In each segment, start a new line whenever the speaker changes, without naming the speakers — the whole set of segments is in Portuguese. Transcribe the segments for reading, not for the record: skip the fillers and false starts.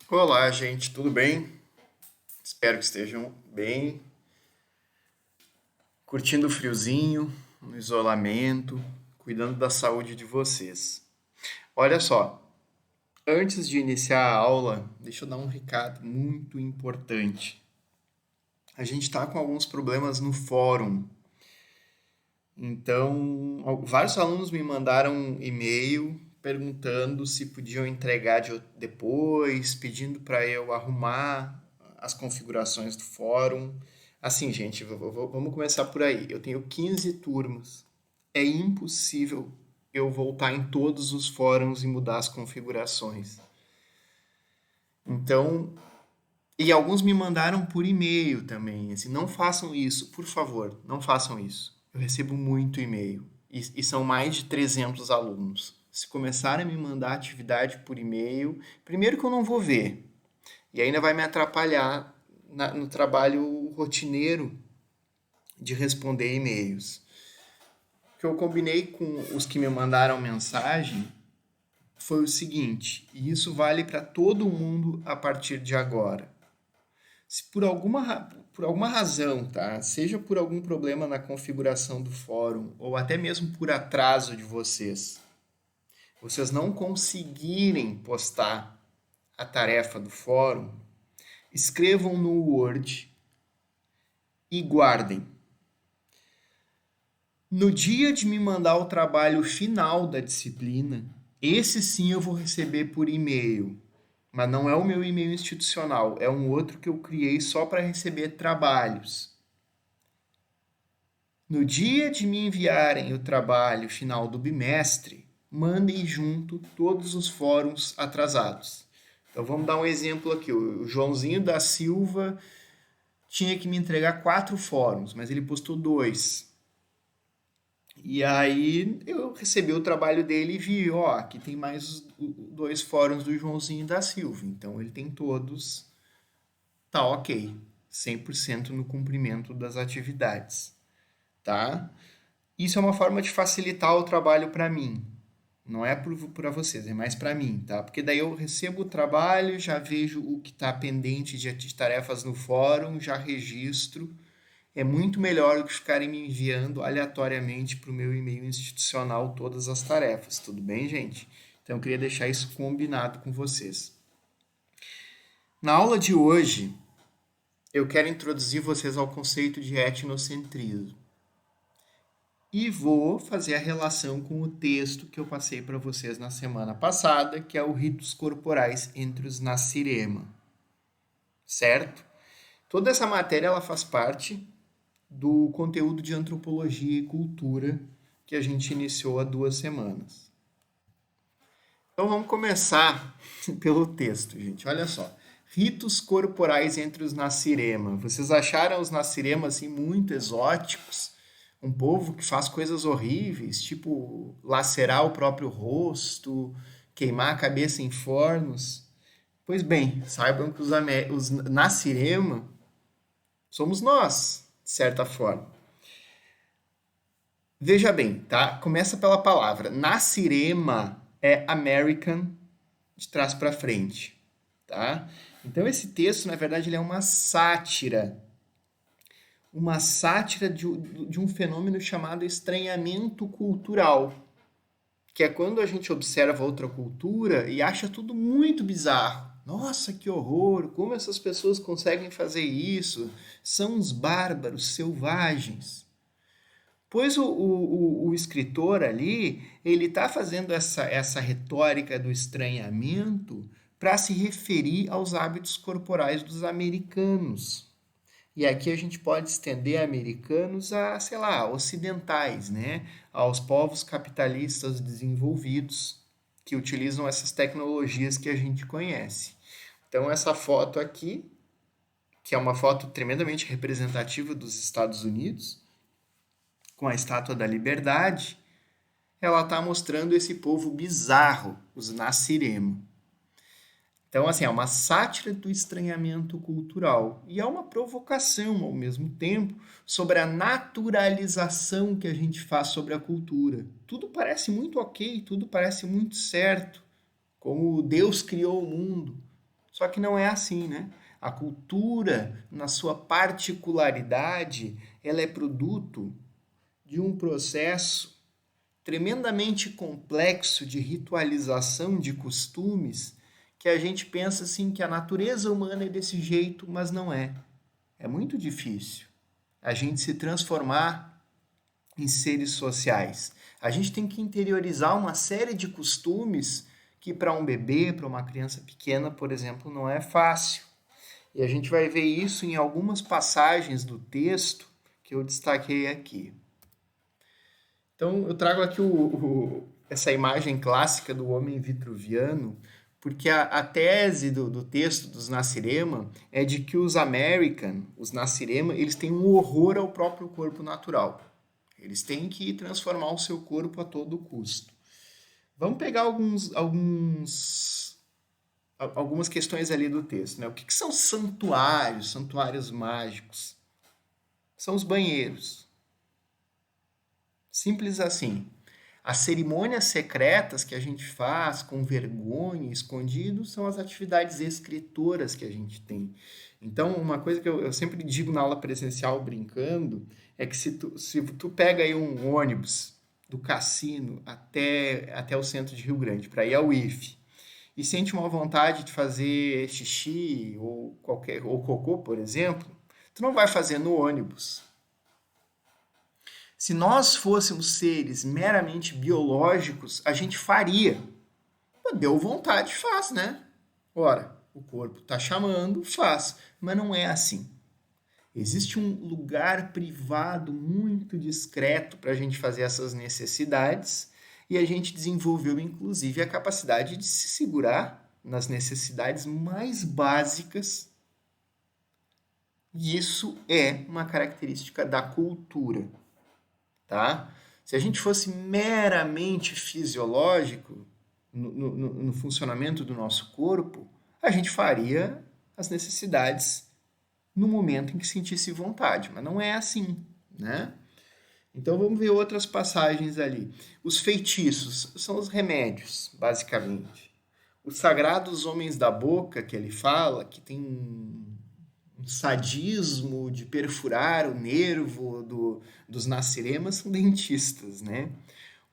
Olá, gente, tudo bem? Espero que estejam bem, curtindo o friozinho, no isolamento, cuidando da saúde de vocês. Olha só, antes de iniciar a aula, deixa eu dar um recado muito importante. A gente está com alguns problemas no fórum, então vários alunos me mandaram um e-mail perguntando se podiam entregar depois, pedindo para eu arrumar as configurações do fórum. Assim, gente, vamos começar por aí. Eu tenho 15 turmas. É impossível eu voltar em todos os fóruns e mudar as configurações. Então, e alguns me mandaram por e-mail também. Assim, não façam isso, por favor, não façam isso. Eu recebo muito e-mail e são mais de 300 alunos. Se começarem a me mandar atividade por e-mail, primeiro que eu não vou ver, e ainda vai me atrapalhar no trabalho rotineiro de responder e-mails. O que eu combinei com os que me mandaram mensagem foi o seguinte, e isso vale para todo mundo a partir de agora. Se por alguma razão, tá? Seja por algum problema na configuração do fórum ou até mesmo por atraso de vocês não conseguirem postar a tarefa do fórum, escrevam no Word e guardem. No dia de me mandar o trabalho final da disciplina, esse sim eu vou receber por e-mail, mas não é o meu e-mail institucional, é um outro que eu criei só para receber trabalhos. No dia de me enviarem o trabalho final do bimestre, mandem junto todos os fóruns atrasados. Então vamos dar um exemplo aqui. O Joãozinho da Silva tinha que me entregar 4 fóruns, mas ele postou 2. E aí eu recebi o trabalho dele e vi, ó, aqui tem mais 2 fóruns do Joãozinho da Silva. Então ele tem todos, tá ok, 100% no cumprimento das atividades, tá? Isso é uma forma de facilitar o trabalho para mim. Não é para vocês, é mais para mim, tá? Porque daí eu recebo o trabalho, já vejo o que está pendente de tarefas no fórum, já registro. É muito melhor do que ficarem me enviando aleatoriamente para o meu e-mail institucional todas as tarefas, tudo bem, gente? Então eu queria deixar isso combinado com vocês. Na aula de hoje, eu quero introduzir vocês ao conceito de etnocentrismo. E vou fazer a relação com o texto que eu passei para vocês na semana passada, que é o Ritos Corporais entre os Nasirema, certo? Toda essa matéria ela faz parte do conteúdo de Antropologia e Cultura que a gente iniciou há 2 semanas. Então vamos começar pelo texto, gente. Olha só. Ritos corporais entre os Nasirema. Vocês acharam os Nasirema assim muito exóticos? Um povo que faz coisas horríveis, tipo lacerar o próprio rosto, queimar a cabeça em fornos? Pois bem, saibam que os Nasirema somos nós, de certa forma. Veja bem, tá? Começa pela palavra. Nasirema é American de trás para frente, tá? Então esse texto, na verdade, ele é uma sátira de um fenômeno chamado estranhamento cultural, que é quando a gente observa outra cultura e acha tudo muito bizarro. Nossa, que horror! Como essas pessoas conseguem fazer isso? São uns bárbaros, selvagens. Pois o escritor ali, ele está fazendo essa retórica do estranhamento para se referir aos hábitos corporais dos americanos. E aqui a gente pode estender americanos a, sei lá, ocidentais, né? Aos povos capitalistas desenvolvidos que utilizam essas tecnologias que a gente conhece. Então, essa foto aqui, que é uma foto tremendamente representativa dos Estados Unidos, com a Estátua da Liberdade, ela está mostrando esse povo bizarro, os Nascirema. Então, assim, é uma sátira do estranhamento cultural e é uma provocação, ao mesmo tempo, sobre a naturalização que a gente faz sobre a cultura. Tudo parece muito ok, tudo parece muito certo, como Deus criou o mundo. Só que não é assim, né? A cultura, na sua particularidade, ela é produto de um processo tremendamente complexo de ritualização de costumes que a gente pensa assim que a natureza humana é desse jeito, mas não é. É muito difícil a gente se transformar em seres sociais. A gente tem que interiorizar uma série de costumes que para um bebê, para uma criança pequena, por exemplo, não é fácil. E a gente vai ver isso em algumas passagens do texto que eu destaquei aqui. Então, eu trago aqui essa imagem clássica do homem vitruviano, porque a tese do texto dos Nasirema é de que os American, os Nasirema, eles têm um horror ao próprio corpo natural. Eles têm que transformar o seu corpo a todo custo. Vamos pegar algumas questões ali do texto. Né? O que são santuários, santuários mágicos? São os banheiros. Simples assim. As cerimônias secretas que a gente faz com vergonha, escondido, são as atividades escritoras que a gente tem. Então, uma coisa que eu sempre digo na aula presencial, brincando, é que se tu pega aí um ônibus do Cassino até o centro de Rio Grande, para ir ao IFE, e sente uma vontade de fazer xixi ou cocô, por exemplo, tu não vai fazer no ônibus. Se nós fôssemos seres meramente biológicos, a gente faria. Deu vontade, faz, né? Ora, o corpo está chamando, faz. Mas não é assim. Existe um lugar privado muito discreto para a gente fazer essas necessidades e a gente desenvolveu, inclusive, a capacidade de se segurar nas necessidades mais básicas. E isso é uma característica da cultura. Tá? Se a gente fosse meramente fisiológico no funcionamento do nosso corpo, a gente faria as necessidades no momento em que sentisse vontade, mas não é assim, né? Então vamos ver outras passagens ali. Os feitiços são os remédios, basicamente. Os sagrados homens da boca que ele fala, que tem um sadismo de perfurar o nervo dos naciremas, são dentistas, né?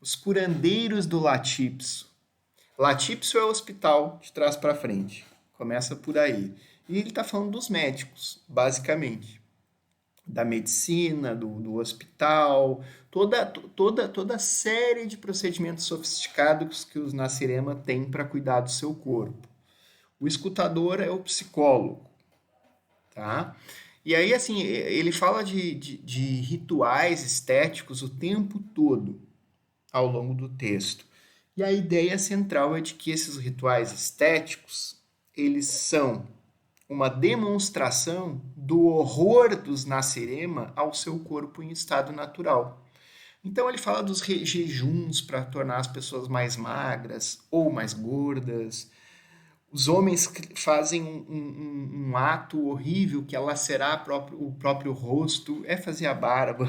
Os curandeiros do Latípso. Latípso é o hospital de trás para frente. Começa por aí. E ele está falando dos médicos, basicamente. Da medicina, do hospital, toda série de procedimentos sofisticados que os Nasirema têm para cuidar do seu corpo. O escutador é o psicólogo. Tá? E aí, assim, ele fala de rituais estéticos o tempo todo ao longo do texto. E a ideia central é de que esses rituais estéticos, eles são uma demonstração do horror dos Nasirema ao seu corpo em estado natural. Então ele fala dos jejuns para tornar as pessoas mais magras ou mais gordas. Os homens fazem um ato horrível que é lacerar o próprio rosto, é fazer a barba.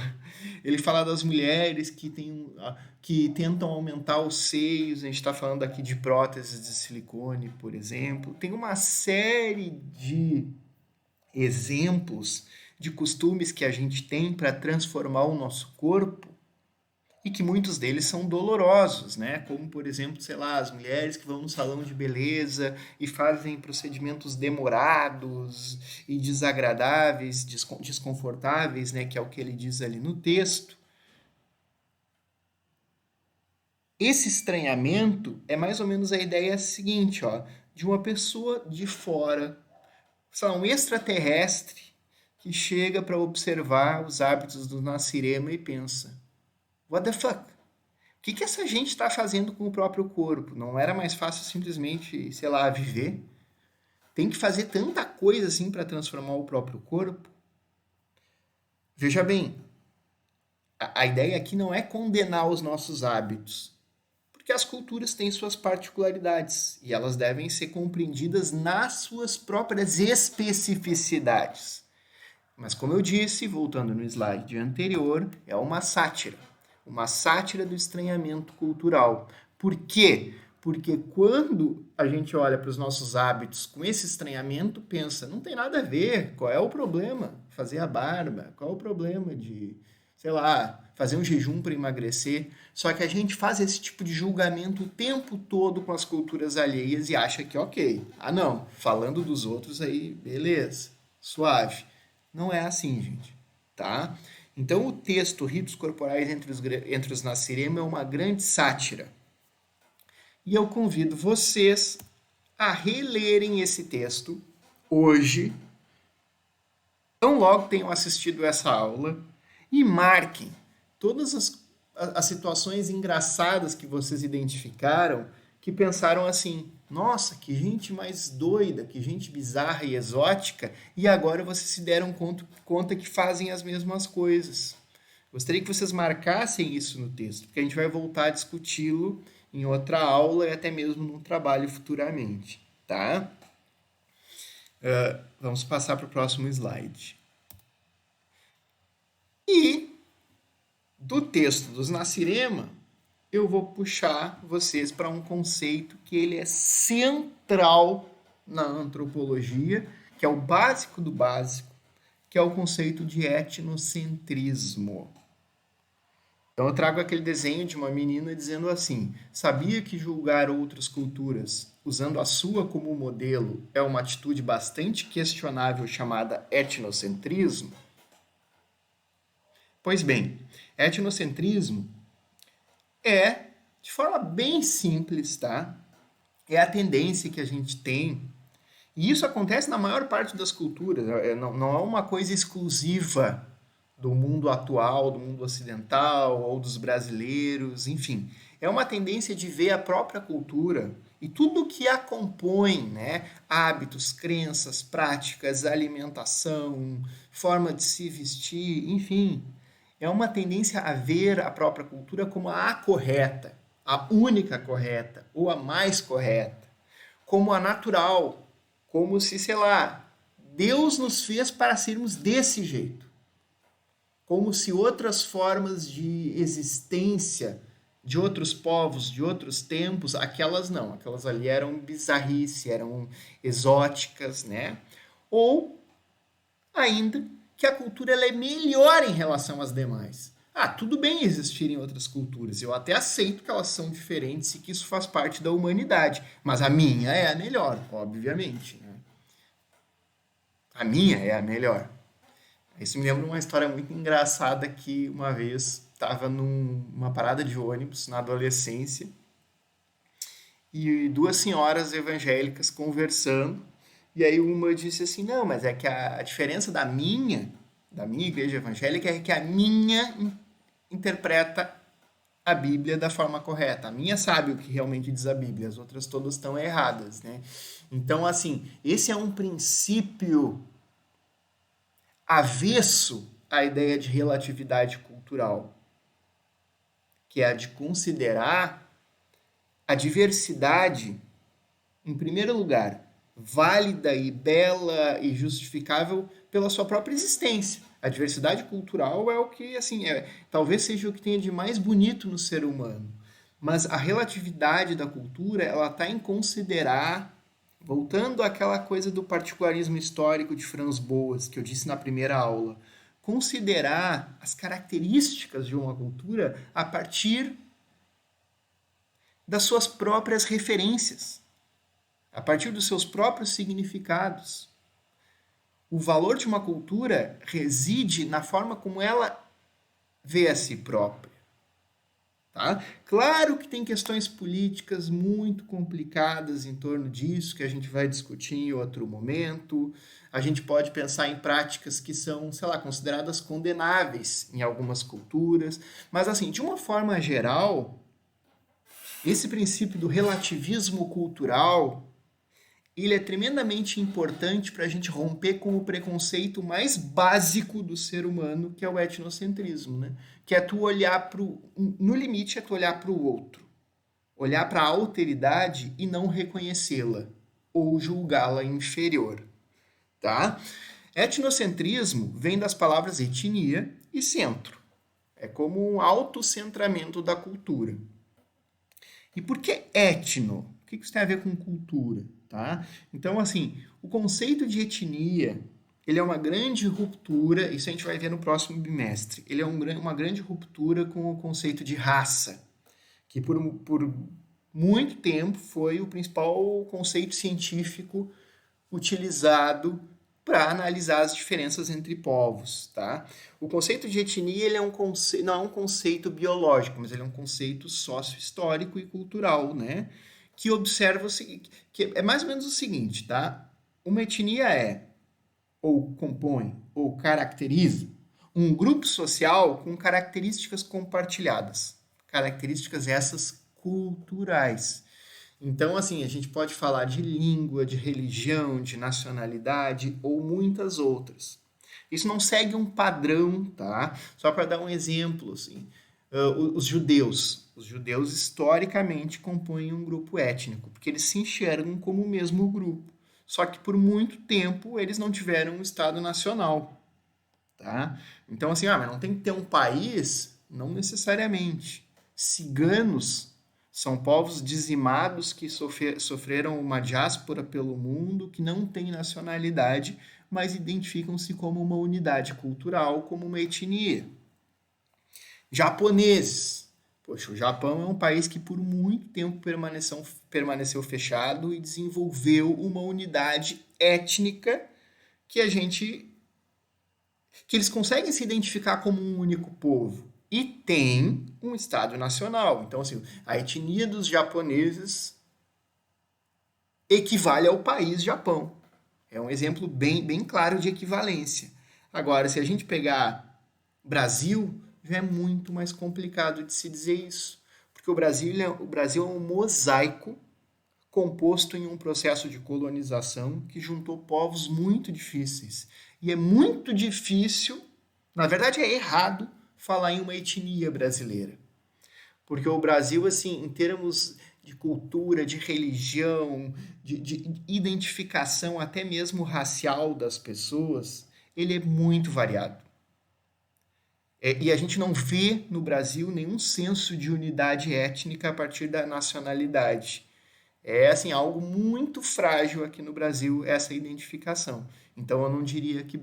Ele fala das mulheres que tentam aumentar os seios, a gente está falando aqui de próteses de silicone, por exemplo. Tem uma série de exemplos de costumes que a gente tem para transformar o nosso corpo e que muitos deles são dolorosos, né? Como, por exemplo, sei lá, as mulheres que vão no salão de beleza e fazem procedimentos demorados e desagradáveis, desconfortáveis, né? Que é o que ele diz ali no texto. Esse estranhamento é mais ou menos a ideia seguinte, ó, de uma pessoa de fora, sei lá, um extraterrestre que chega para observar os hábitos do Nasirema e pensa: what the fuck? O que essa gente está fazendo com o próprio corpo? Não era mais fácil simplesmente, sei lá, viver? Tem que fazer tanta coisa assim para transformar o próprio corpo? Veja bem, a ideia aqui não é condenar os nossos hábitos, porque as culturas têm suas particularidades e elas devem ser compreendidas nas suas próprias especificidades. Mas como eu disse, voltando no slide anterior, é uma sátira do estranhamento cultural. Por quê? Porque quando a gente olha para os nossos hábitos com esse estranhamento, pensa, não tem nada a ver, qual é o problema? Fazer a barba, qual é o problema de, sei lá, fazer um jejum para emagrecer? Só que a gente faz esse tipo de julgamento o tempo todo com as culturas alheias e acha que ok. Ah não, falando dos outros aí, beleza, suave. Não é assim, gente, tá? Então o texto Ritos Corporais entre os Nassirema é uma grande sátira. E eu convido vocês a relerem esse texto hoje, tão logo tenham assistido essa aula, e marquem todas as situações engraçadas que vocês identificaram, que pensaram assim, nossa, que gente mais doida, que gente bizarra e exótica, e agora vocês se deram conta que fazem as mesmas coisas. Gostaria que vocês marcassem isso no texto, porque a gente vai voltar a discuti-lo em outra aula e até mesmo num trabalho futuramente, tá? Vamos passar para o próximo slide. E do texto dos Nassirema, eu vou puxar vocês para um conceito que ele é central na antropologia, que é o básico do básico, que é o conceito de etnocentrismo. Então eu trago aquele desenho de uma menina dizendo assim, sabia que julgar outras culturas usando a sua como modelo é uma atitude bastante questionável chamada etnocentrismo? Pois bem, etnocentrismo é, de forma bem simples, tá? É a tendência que a gente tem, e isso acontece na maior parte das culturas, não é uma coisa exclusiva do mundo atual, do mundo ocidental ou dos brasileiros, enfim. É uma tendência de ver a própria cultura e tudo que a compõe, né? Hábitos, crenças, práticas, alimentação, forma de se vestir, enfim. É uma tendência a ver a própria cultura como a correta, a única correta ou a mais correta, como a natural, como se, sei lá, Deus nos fez para sermos desse jeito. Como se outras formas de existência de outros povos, de outros tempos, aquelas não, aquelas ali eram bizarrice, eram exóticas, né? Ou ainda que a cultura ela é melhor em relação às demais. Ah, tudo bem existirem outras culturas, eu até aceito que elas são diferentes e que isso faz parte da humanidade, mas a minha é a melhor, obviamente, né? A minha é a melhor. Isso me lembra uma história muito engraçada que uma vez estava numa parada de ônibus na adolescência e duas senhoras evangélicas conversando e aí uma disse assim, não, mas é que a diferença da minha igreja evangélica é que a minha interpreta a Bíblia da forma correta. A minha sabe o que realmente diz a Bíblia, as outras todas estão erradas, né? Então, assim, esse é um princípio avesso à ideia de relatividade cultural, que é a de considerar a diversidade, em primeiro lugar, válida e bela e justificável pela sua própria existência. A diversidade cultural é o que, assim, talvez seja o que tenha de mais bonito no ser humano. Mas a relatividade da cultura, ela está em considerar, voltando àquela coisa do particularismo histórico de Franz Boas, que eu disse na primeira aula, considerar as características de uma cultura a partir das suas próprias referências, a partir dos seus próprios significados. O valor de uma cultura reside na forma como ela vê a si própria. Tá? Claro que tem questões políticas muito complicadas em torno disso, que a gente vai discutir em outro momento. A gente pode pensar em práticas que são, sei lá, consideradas condenáveis em algumas culturas. Mas, assim, de uma forma geral, esse princípio do relativismo cultural ele é tremendamente importante para a gente romper com o preconceito mais básico do ser humano, que é o etnocentrismo, né? Que é tu olhar no limite é tu olhar para o outro, olhar para a alteridade e não reconhecê-la ou julgá-la inferior, tá? Etnocentrismo vem das palavras etnia e centro. É como um autocentramento da cultura. E por que etno? O que isso tem a ver com cultura? Tá? Então, assim, o conceito de etnia, ele é uma grande ruptura, isso a gente vai ver no próximo bimestre, ele é uma grande ruptura com o conceito de raça, que por muito tempo foi o principal conceito científico utilizado para analisar as diferenças entre povos, tá? O conceito de etnia ele é não é um conceito biológico, mas ele é um conceito sócio-histórico e cultural, né? Que observa o seguinte, que é mais ou menos o seguinte, tá? Uma etnia é ou compõe ou caracteriza um grupo social com características compartilhadas, características essas culturais. Então, assim, a gente pode falar de língua, de religião, de nacionalidade ou muitas outras. Isso não segue um padrão, tá? Só para dar um exemplo, assim, os judeus historicamente compõem um grupo étnico, porque eles se enxergam como o mesmo grupo. Só que por muito tempo eles não tiveram um Estado nacional, tá? Então, assim, mas não tem que ter um país? Não necessariamente. Ciganos são povos dizimados que sofreram uma diáspora pelo mundo, que não têm nacionalidade, mas identificam-se como uma unidade cultural, como uma etnia. Japoneses. Poxa, o Japão é um país que por muito tempo permaneceu fechado e desenvolveu uma unidade étnica que que eles conseguem se identificar como um único povo e tem um Estado nacional. Então, assim, a etnia dos japoneses equivale ao país Japão. É um exemplo bem claro de equivalência. Agora, se a gente pegar Brasil, já é muito mais complicado de se dizer isso. Porque o Brasil é um mosaico composto em um processo de colonização que juntou povos muito difíceis. E é muito difícil, na verdade é errado, falar em uma etnia brasileira. Porque o Brasil, assim, em termos de cultura, de religião, de identificação até mesmo racial das pessoas, ele é muito variado. E a gente não vê no Brasil nenhum senso de unidade étnica a partir da nacionalidade. É assim algo muito frágil aqui no Brasil essa identificação. Então eu não diria que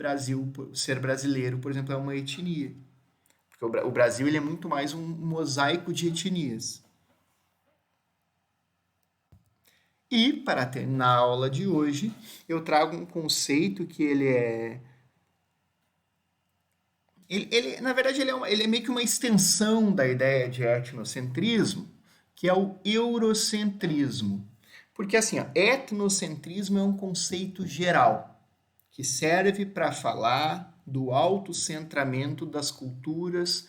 ser brasileiro, por exemplo, é uma etnia, porque o Brasil ele é muito mais um mosaico de etnias. E para terminar a aula de hoje, eu trago um conceito que na verdade, ele é meio que uma extensão da ideia de etnocentrismo, que é o eurocentrismo. Porque, assim, ó, etnocentrismo é um conceito geral, que serve para falar do autocentramento das culturas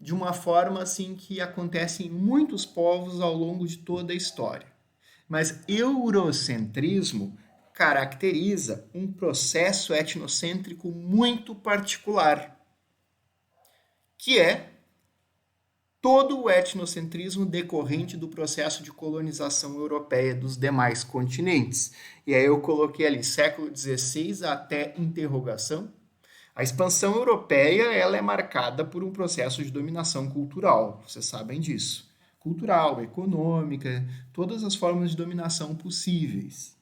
de uma forma assim que acontece em muitos povos ao longo de toda a história. Mas eurocentrismo caracteriza um processo etnocêntrico muito particular, que é todo o etnocentrismo decorrente do processo de colonização europeia dos demais continentes. E aí eu coloquei ali século XVI até interrogação. A expansão europeia ela é marcada por um processo de dominação cultural, vocês sabem disso. Cultural, econômica, todas as formas de dominação possíveis.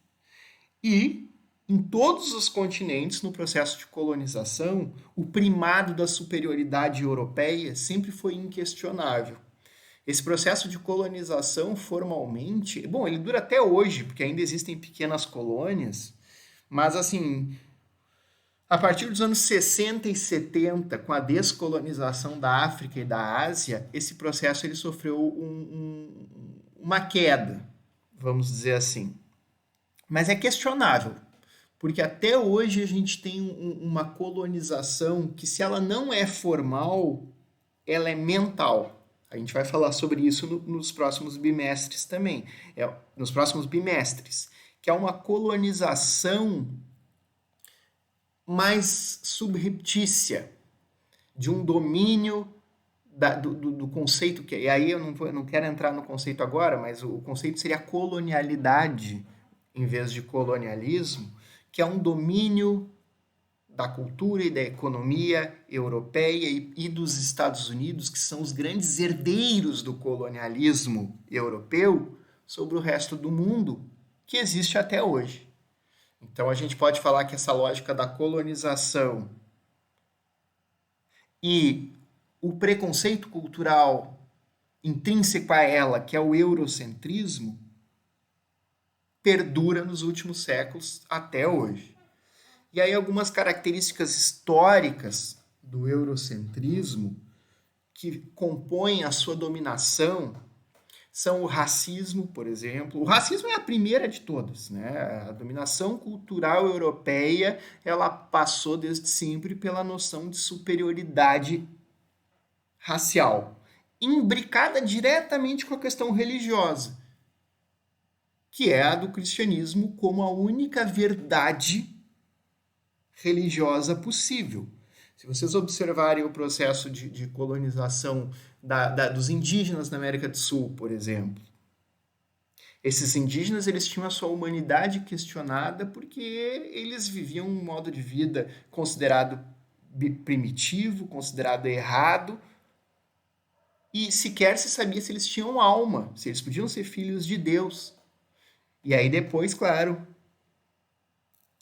E em todos os continentes, no processo de colonização, o primado da superioridade europeia sempre foi inquestionável. Esse processo de colonização, formalmente, bom, ele dura até hoje, porque ainda existem pequenas colônias, mas assim, a partir dos anos 60 e 70, com a descolonização da África e da Ásia, esse processo ele sofreu uma queda, vamos dizer assim. Mas é questionável, porque até hoje a gente tem uma colonização que, se ela não é formal, ela é mental. A gente vai falar sobre isso nos próximos bimestres também. Nos próximos bimestres, que é uma colonização mais subreptícia, de um domínio do conceito, e aí eu não quero entrar no conceito agora, mas o conceito seria colonialidade em vez de colonialismo, que é um domínio da cultura e da economia europeia e dos Estados Unidos, que são os grandes herdeiros do colonialismo europeu, sobre o resto do mundo, que existe até hoje. Então a gente pode falar que essa lógica da colonização e o preconceito cultural intrínseco a ela, que é o eurocentrismo, perdura nos últimos séculos até hoje. E aí algumas características históricas do eurocentrismo que compõem a sua dominação são o racismo, por exemplo. O racismo é a primeira de todas, né? A dominação cultural europeia, ela passou desde sempre pela noção de superioridade racial, imbricada diretamente com a questão religiosa, que é a do cristianismo como a única verdade religiosa possível. Se vocês observarem o processo de colonização dos indígenas na América do Sul, por exemplo, esses indígenas eles tinham a sua humanidade questionada porque eles viviam um modo de vida considerado primitivo, considerado errado, e sequer se sabia se eles tinham alma, se eles podiam ser filhos de Deus. E aí depois, claro,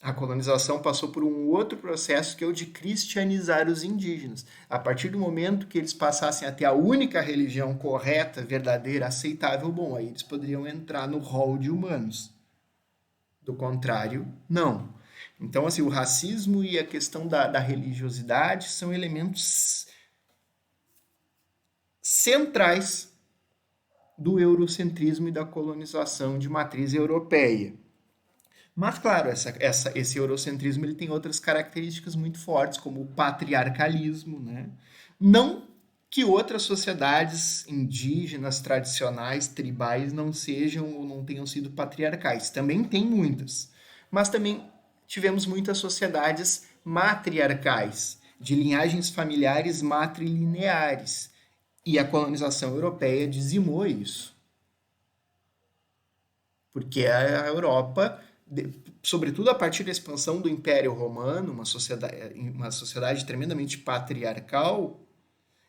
a colonização passou por um outro processo que é o de cristianizar os indígenas. A partir do momento que eles passassem a ter a única religião correta, verdadeira, aceitável, bom, aí eles poderiam entrar no rol de humanos. Do contrário, não. Então, assim, o racismo e a questão da religiosidade são elementos centrais do eurocentrismo e da colonização de matriz europeia. Mas, claro, esse eurocentrismo ele tem outras características muito fortes, como o patriarcalismo, né? Não que outras sociedades indígenas, tradicionais, tribais não sejam ou não tenham sido patriarcais. Também tem muitas. Mas também tivemos muitas sociedades matriarcais, de linhagens familiares matrilineares. E a colonização europeia dizimou isso. Porque a Europa, sobretudo a partir da expansão do Império Romano, uma sociedade tremendamente patriarcal,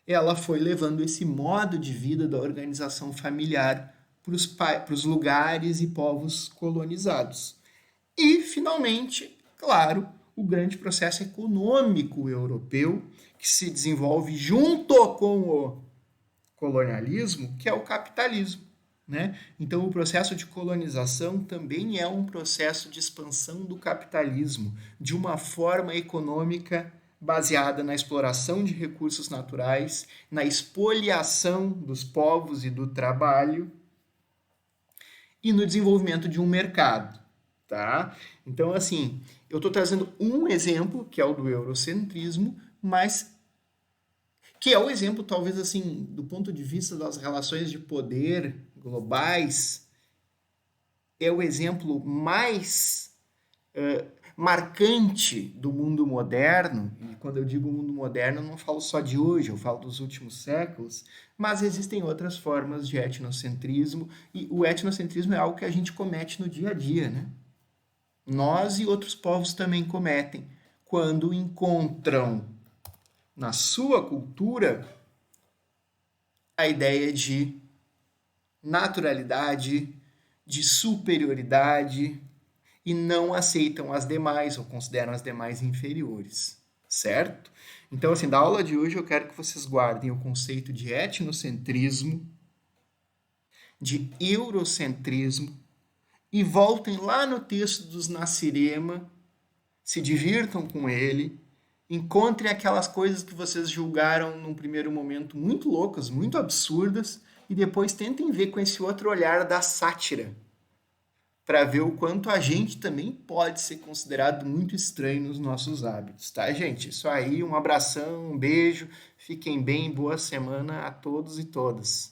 ela foi levando esse modo de vida da organização familiar para os lugares e povos colonizados. E, finalmente, claro, o grande processo econômico europeu, que se desenvolve junto com o colonialismo, que é o capitalismo. Né? Então, o processo de colonização também é um processo de expansão do capitalismo, de uma forma econômica baseada na exploração de recursos naturais, na expoliação dos povos e do trabalho e no desenvolvimento de um mercado. Tá? Então, assim, eu estou trazendo um exemplo, que é o do eurocentrismo, mas que é o exemplo, talvez, assim, do ponto de vista das relações de poder globais, é o exemplo mais marcante do mundo moderno. E quando eu digo mundo moderno, eu não falo só de hoje, eu falo dos últimos séculos, mas existem outras formas de etnocentrismo, e o etnocentrismo é algo que a gente comete no dia a dia, né? Nós e outros povos também cometem, quando encontram na sua cultura a ideia de naturalidade, de superioridade e não aceitam as demais ou consideram as demais inferiores, certo? Então, assim, da aula de hoje eu quero que vocês guardem o conceito de etnocentrismo, de eurocentrismo e voltem lá no texto dos Nassirema, se divirtam com ele, encontrem aquelas coisas que vocês julgaram num primeiro momento muito loucas, muito absurdas, e depois tentem ver com esse outro olhar da sátira, para ver o quanto a gente também pode ser considerado muito estranho nos nossos hábitos, tá, gente? Isso aí, um abração, um beijo, fiquem bem, boa semana a todos e todas.